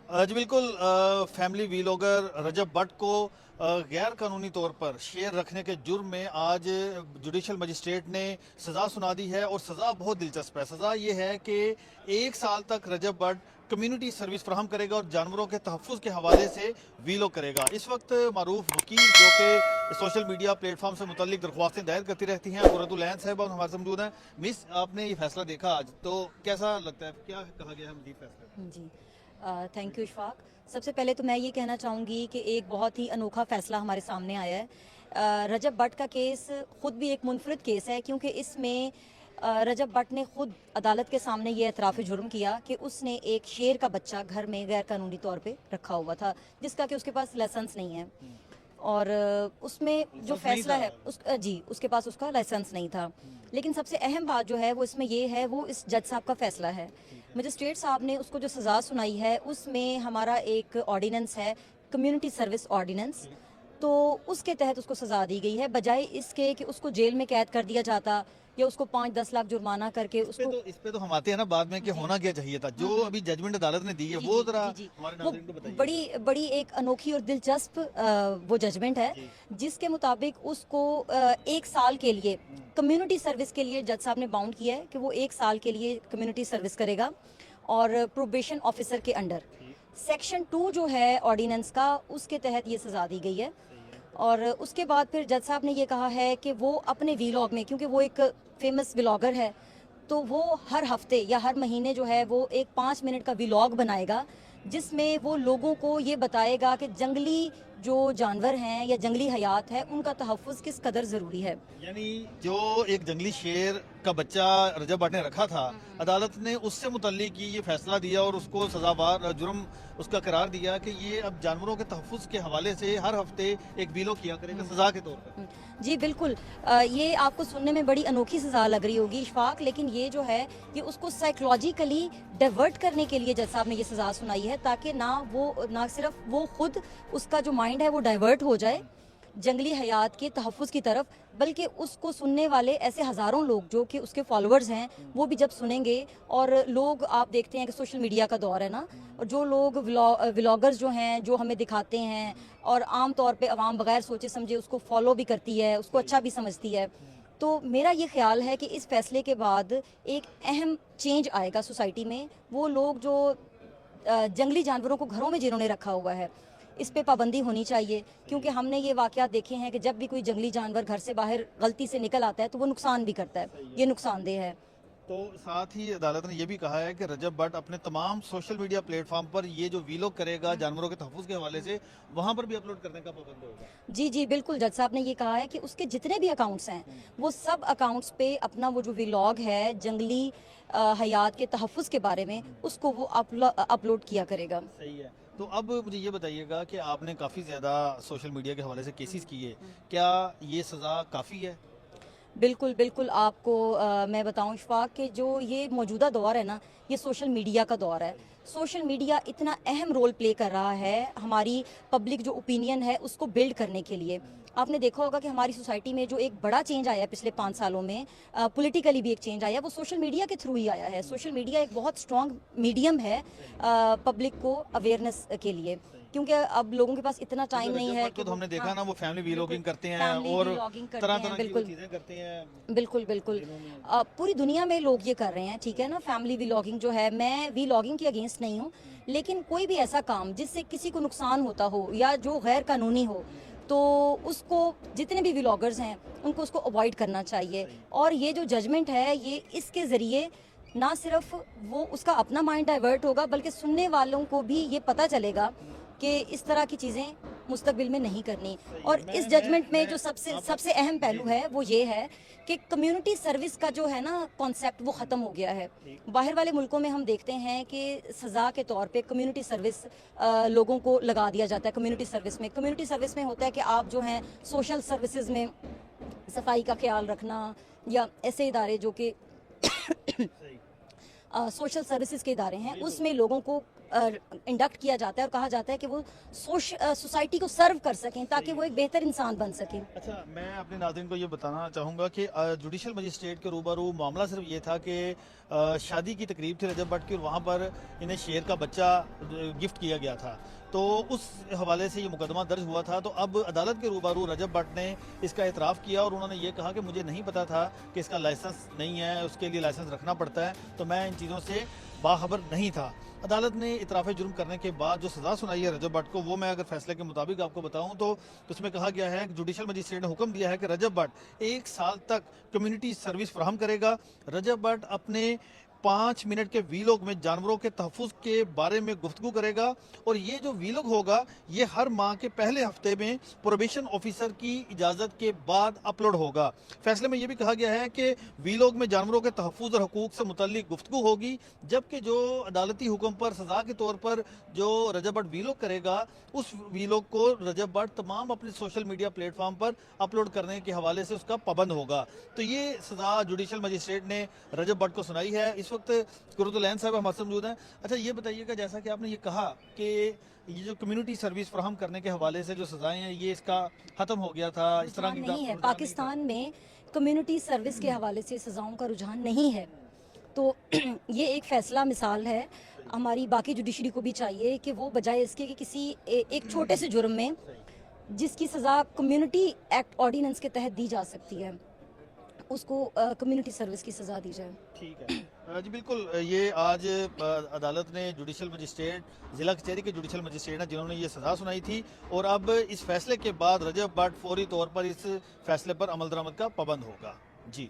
जी बिल्कुल। Family vlogger रजब भट्ट को गैर कानूनी तौर पर शेयर रखने के जुर्म में आज जुडिशल मजिस्ट्रेट ने सज़ा सुना दी है और सज़ा बहुत दिलचस्प है। सज़ा ये है कि 1 साल तक रजब भट्ट कम्युनिटी सर्विस फराहम करेगा और जानवरों के तहफ़्फ़ुज़ के हवाले से वीलॉग करेगा। इस वक्त मारूफ वकील जो कि सोशल मीडिया प्लेटफॉर्म से मुतल्लिक दरख्वास्तें दायर करती रहती हैं, कुर्रतुल ऐन साहिबा हमारे साथ मौजूद हैं। मिस, आपने ये फैसला देखा आज, तो कैसा लगता है, क्या कहा गया है मजीद फैसले? जी, थैंक यू इशफाक। सबसे पहले तो मैं ये कहना चाहूँगी कि एक बहुत ही अनोखा फ़ैसला हमारे सामने आया है। रजब भट्ट का केस ख़ुद भी एक मुनफरिद केस है, क्योंकि इसमें रजब भट्ट ने ख़ुद अदालत के सामने ये एतराफ़ जुर्म किया कि उसने एक शेर का बच्चा घर में गैर कानूनी तौर पे रखा हुआ था, जिसका कि उसके पास लाइसेंस नहीं है। और उसमें जो फैसला है उसके पास उसका लाइसेंस नहीं था। लेकिन सबसे अहम बात जो है वो इसमें ये है, वो इस जज साहब का फैसला है। मजिस्ट्रेट साहब ने उसको जो सज़ा सुनाई है उसमें हमारा एक ऑर्डिनेंस है, कम्युनिटी सर्विस ऑर्डिनेंस, तो उसके तहत उसको सज़ा दी गई है, बजाय इसके कि उसको जेल में कैद कर दिया जाता या उसको 5-10 लाख जुर्माना करके उसको। इस पे तो हम आते हैं ना बाद में कि होना क्या चाहिए था, जो अभी जजमेंट अदालत ने दी है वो जरा हमारे वो नाज़रीन को बताइए। बड़ी बड़ी एक अनोखी और दिलचस्प वो जजमेंट है, जिसके मुताबिक उसको 1 साल के लिए कम्युनिटी सर्विस के लिए जज साहब ने बाउंड किया है कि वो 1 साल के लिए कम्युनिटी सर्विस करेगा और प्रोबेशन ऑफिसर के अंडर। सेक्शन 2 जो है ऑर्डिनेंस का, उसके तहत ये सज़ा दी गई है। और उसके बाद फिर जज साहब ने ये कहा है कि वो अपने वीलॉग में, क्योंकि वो एक फेमस व्लॉगर है, तो वो हर हफ्ते या हर महीने जो है वो एक 5 मिनट का व्लॉग बनाएगा, जिसमें वो लोगों को ये बताएगा कि जंगली जो जानवर हैं या जंगली हयात है उनका तहफ़्फ़ुज़ किस कदर ज़रूरी है। यानी जो एक जंगली शेर का बच्चा रजब भट्ट ने रखा था, अदालत ने उससे मुतल्लिक ये फैसला दिया और उसको सजावार जुर्म उसका करार दिया कि ये अब जानवरों के तहफ़्फ़ुज़ के हवाले से हर हफ्ते एक वीलॉग किया करेगा सजा के तौर पर। जी बिल्कुल। ये आपको सुनने में बड़ी अनोखी सज़ा लग रही होगी इशफाक, लेकिन ये जो है ये उसको साइकोलॉजिकली डाइवर्ट करने के लिए जज साहब ने ये सज़ा सुनाई है, ताकि ना सिर्फ वो खुद, उसका जो माइंड है वो डाइवर्ट हो जाए जंगली हयात के तहफ़्फ़ुज़ की तरफ, बल्कि उसको सुनने वाले ऐसे हज़ारों लोग जो कि उसके फॉलोअर्स हैं वो भी जब सुनेंगे। और लोग, आप देखते हैं कि सोशल मीडिया का दौर है ना, और जो लोग व्लॉगर्स जो हैं जो हमें दिखाते हैं, और आम तौर पे आवाम बगैर सोचे समझे उसको फॉलो भी करती है, उसको अच्छा भी समझती है। तो मेरा ये ख्याल है कि इस फैसले के बाद एक अहम चेंज आएगा सोसाइटी में। वो लोग जो जंगली जानवरों को घरों में जिन्होंने रखा हुआ है, इस पे पाबंदी होनी चाहिए, क्योंकि हमने ये वाक़यात देखे हैं कि जब भी कोई जंगली जानवर घर से बाहर गलती से निकल आता है तो वो नुकसान भी करता है, ये नुकसानदेह है। तो साथ ही अदालत ने यह भी कहा है कि रजब भट्ट अपने तमाम सोशल मीडिया प्लेटफॉर्म पर ये जो वीलॉग करेगा जानवरों के तहफ़्फ़ुज़ के हवाले से, वहाँ पर भी अपलोड करने का पाबंद होगा। जी बिल्कुल। जज साहब ने ये कहा है कि उसके जितने भी अकाउंट्स हैं वो सब अकाउंट्स पे अपना वो जो व्लॉग है जंगली हयात के तहफ़्फ़ुज़ के बारे में, उसको वो अपलोड किया करेगा। सही है। तो अब मुझे ये बताइएगा कि आपने काफ़ी ज़्यादा सोशल मीडिया के हवाले से केसेस किए, क्या ये सज़ा काफ़ी है? बिल्कुल बिल्कुल। आपको मैं बताऊं इशफाक कि जो ये मौजूदा दौर है ना, ये सोशल मीडिया का दौर है। सोशल मीडिया इतना अहम रोल प्ले कर रहा है हमारी पब्लिक जो ओपिनियन है उसको बिल्ड करने के लिए। आपने देखा होगा कि हमारी सोसाइटी में जो एक बड़ा चेंज आया है पिछले 5 सालों में, पॉलिटिकली भी एक चेंज आया है, वो सोशल मीडिया के थ्रू ही आया है। सोशल मीडिया एक बहुत स्ट्रॉन्ग मीडियम है पब्लिक को अवेयरनेस के लिए, क्योंकि अब लोगों के पास इतना टाइम नहीं है कि तो हमने देखा ना, वो फैमिली व्लॉगिंग करते हैं फैमिली और व्लॉगिंग करते तरह हैं। तरह की बिल्कुल चीज़ें करते हैं। बिल्कुल बिल्कुल। पूरी दुनिया में लोग ये कर रहे हैं, ठीक है ना। फैमिली व्लॉगिंग जो है, मैं व्लॉगिंग के अगेंस्ट नहीं हूँ, लेकिन कोई भी ऐसा काम जिससे किसी को नुकसान होता हो या जो गैर कानूनी हो, तो उसको जितने भी व्लॉगर्स हैं उनको उसको अवॉइड करना चाहिए। और ये जो जजमेंट है, ये इसके ज़रिए ना सिर्फ वो उसका अपना माइंड डाइवर्ट होगा, बल्कि सुनने वालों को भी ये पता चलेगा कि इस तरह की चीज़ें मुस्तकबिल में नहीं करनी। और इस जजमेंट में जो सबसे अहम पहलू है वो ये है कि कम्युनिटी सर्विस का जो है ना कॉन्सेप्ट, वो ख़त्म हो गया है। बाहर वाले मुल्कों में हम देखते हैं कि सज़ा के तौर पे कम्युनिटी सर्विस लोगों को लगा दिया जाता है। कम्युनिटी सर्विस में होता है कि आप जो हैं सोशल सर्विसेज में सफाई का ख्याल रखना, या ऐसे इदारे जो कि सोशल सर्विसेज के इदारे हैं, उसमें लोगों को انڈکٹ کیا جاتا ہے اور کہا جاتا ہے کہ وہ سوسائٹی کو سرو کر سکیں تاکہ وہ ایک بہتر انسان بن سکیں. اچھا، میں اپنے ناظرین کو یہ بتانا چاہوں گا کہ جوڈیشل مجسٹریٹ کے روبرو معاملہ صرف یہ تھا کہ شادی کی تقریب تھی رجب بٹ کی اور وہاں پر انہیں شیر کا بچہ گفٹ کیا گیا تھا، تو اس حوالے سے یہ مقدمہ درج ہوا تھا. تو اب عدالت کے روبرو رجب بٹ نے اس کا اعتراف کیا اور انہوں نے یہ کہا کہ مجھے نہیں پتا تھا کہ اس کا لائسنس نہیں ہے، اس کے لیے لائسنس رکھنا پڑتا ہے، تو میں ان چیزوں سے باخبر نہیں تھا. عدالت نے اعتراف جرم کرنے کے بعد جو سزا سنائی ہے رجب بٹ کو، وہ میں اگر فیصلے کے مطابق آپ کو بتاؤں تو اس میں کہا گیا ہے کہ جوڈیشل مجسٹریٹ نے حکم دیا ہے کہ رجب بٹ 1 سال تک کمیونٹی سروس فراہم کرے گا. رجب بٹ اپنے 5 منٹ کے ویلوگ میں جانوروں کے تحفظ کے بارے میں گفتگو کرے گا اور یہ جو ویلوگ ہوگا یہ ہر ماہ کے پہلے ہفتے میں پروبیشن آفیسر کی اجازت کے بعد اپلوڈ ہوگا. فیصلے میں یہ بھی کہا گیا ہے کہ ویلوگ میں جانوروں کے تحفظ اور حقوق سے متعلق گفتگو ہوگی، جبکہ جو عدالتی حکم پر سزا کے طور پر جو رجب بٹ ویلوگ کرے گا اس ویلوگ کو رجب بٹ تمام اپنے سوشل میڈیا پلیٹ فارم پر اپلوڈ کرنے کے حوالے سے اس کا پابند ہوگا. تو یہ سزا جوڈیشل مجسٹریٹ نے رجب بٹ کو سنائی ہے. اس وقت قرۃ العین صاحب ہمارے ساتھ موجود ہیں. اچھا یہ بتائیے گا، جیسا کہ آپ نے یہ کہا کہ یہ جو کمیونٹی سروس فراہم کرنے کے حوالے سے جو سزائیں ہیں یہ اس کا ختم ہو گیا تھا، اس طرح کی نہیں ہے پاکستان میں کمیونٹی سروس کے حوالے سے سزاؤں کا رجحان نہیں ہے. تو یہ ایک فیصلہ مثال ہے. ہماری باقی جوڈیشری کو بھی چاہیے کہ وہ بجائے اس کے کہ کسی ایک چھوٹے سے جرم میں جس کی سزا کمیونٹی ایکٹ آرڈیننس کے تحت دی جا سکتی ہے اس کو کمیونٹی سروس کی سزا دی جائے. ٹھیک ہے جی بالکل. یہ آج عدالت نے جوڈیشل مجسٹریٹ ضلع کچہری کے جوڈیشل مجسٹریٹ ہیں جنہوں نے یہ سزا سنائی تھی اور اب اس فیصلے کے بعد رجب بٹ فوری طور پر اس فیصلے پر عمل درآمد کا پابند ہوگا. جی